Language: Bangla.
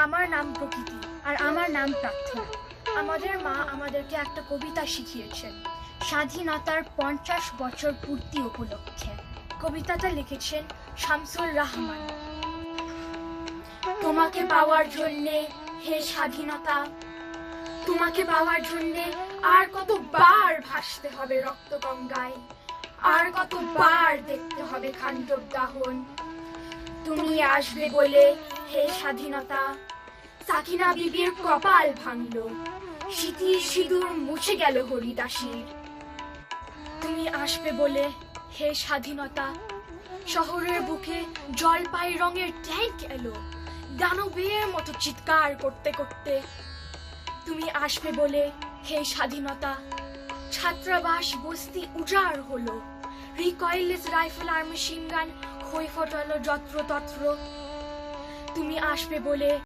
আমার নাম প্রকৃতি আর আমার নাম প্রার্থনা। আমাদের মা আমাদেরকে একটা কবিতা শিখিয়েছেন স্বাধীনতার 50 বছর পূর্তি উপলক্ষে। কবিতাটা লিখেছেন শামসুর রাহমান। তোমাকে পাওয়ার জন্যে হে স্বাধীনতা, তোমাকে পাওয়ার জন্যে আর কতবার ভাসতে হবে রক্তগঙ্গায়, আর কতবার দেখতে হবে খান্ডব দাহন। তুমি আসবে বলে হে স্বাধীনতা, সাকিনা বিবির কপাল ভাঙলো, স্মৃতির সিঁদুর মুছে গেল হরিদাসীর। তুমি আসবে বলে হে স্বাধীনতা, শহরের বুকে জলপাই রঙের ট্যাঙ্ক এলো দানবের মতো চিৎকার করতে করতে। তুমি আসবে বলে হে স্বাধীনতা, ছাত্রাবাস বস্তি উজাড় হলো, রিকয়েললেস রাইফেল আর মেশিন গান খই ফটালো যত্র তত্র। তুমি আসবে বলে